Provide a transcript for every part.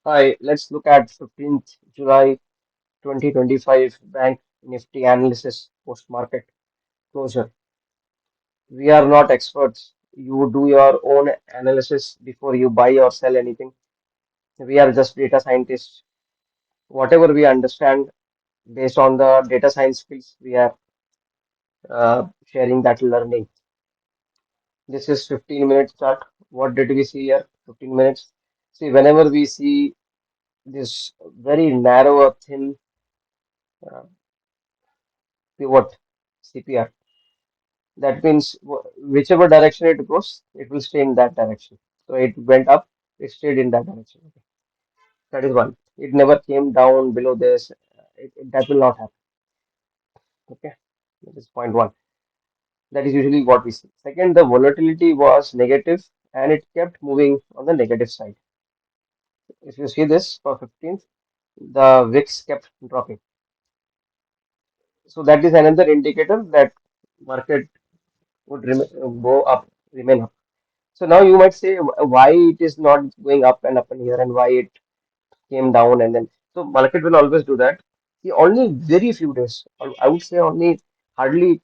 Hi, let's look at 15th July 2025 Bank Nifty analysis post-market closure. We are not experts. You do your own analysis before you buy or sell anything. We are just data scientists. Whatever we understand based on the data science skills, we are sharing that learning. This is 15 minutes chart. What did we see here? 15 minutes. See, whenever we see this very narrow or thin uh, pivot CPR, that means whichever direction it goes, it will stay in that direction. So it went up, it stayed in that direction. Okay. That is one. It never came down below this. That will not happen. Okay. That is point one. That is usually what we see. Second, the volatility was negative and it kept moving on the negative side. If you see this for 15th, the VIX kept dropping. So that is another indicator that market would go up, remain up. So now you might say why it is not going up and up and here and why it came down and then so market will always do that. See, only very few days, or I would say only hardly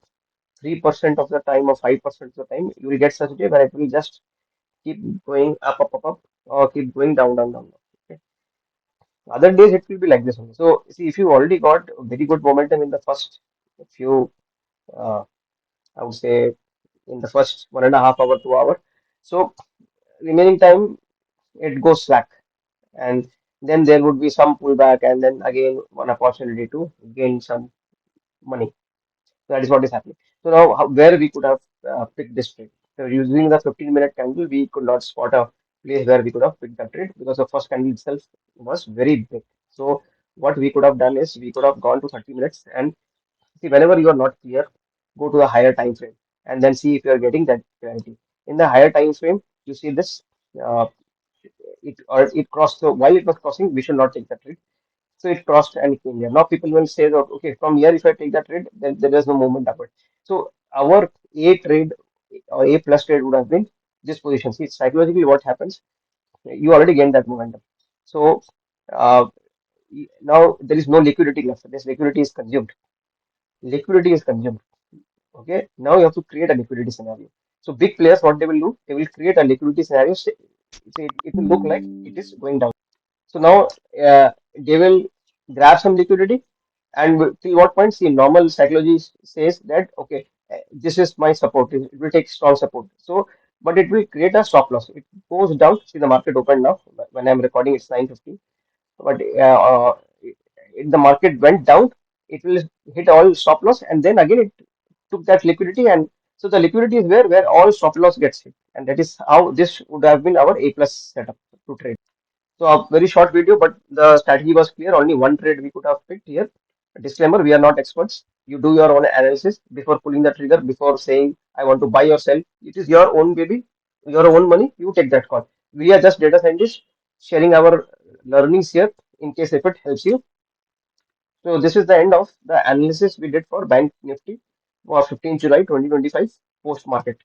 3% of the time or 5% of the time you will get such a day where it will just keep going up or keep going down. Okay. Other days it will be like this only. So see if you already got very good momentum in the first few uh, I would say in the first 1.5 hour, 2 hour. So remaining time it goes slack and then there would be some pullback and then again one opportunity to gain some money. That is what is happening. So now where we could have picked this trade. So using the 15-minute candle, we could not spot a place where we could have picked that trade because the first candle itself was very big. So what we could have done is we could have gone to 30 minutes and see whenever you are not clear, go to the higher time frame and then see if you are getting that clarity. In the higher time frame, you see this uh, it crossed. So while it was crossing, we should not take that trade. So it crossed and came here. Now people will say that okay, from here if I take that trade, then there is no movement upward. So our A trade or A plus trade would have been this position. See, psychologically what happens? You already gained that momentum. So uh, now there is no liquidity left. This liquidity is consumed. Liquidity is consumed. Okay. Now you have to create a liquidity scenario. So big players, what they will do? They will create a liquidity scenario. It will look like it is going down. So now they will grab some liquidity and till what point? See, normal psychology says that okay, this is my support. It will take strong support. So, but it will create a stop loss. It goes down. See, the market opened now. When I'm recording, it's 9:50. But the market went down. It will hit all stop loss, and then again it took that liquidity, and so the liquidity is where all stop loss gets hit, and that is how this would have been our A plus setup to trade. So a very short video, but the strategy was clear. Only one trade we could have picked here. Disclaimer: we are not experts. You do your own analysis before pulling the trigger. Before saying I want to buy or sell, it is your own baby, your own money. You take that call. We are just data scientists sharing our learnings here in case if it helps you. So this is the end of the analysis we did for Bank Nifty for 15 July 2025 post market.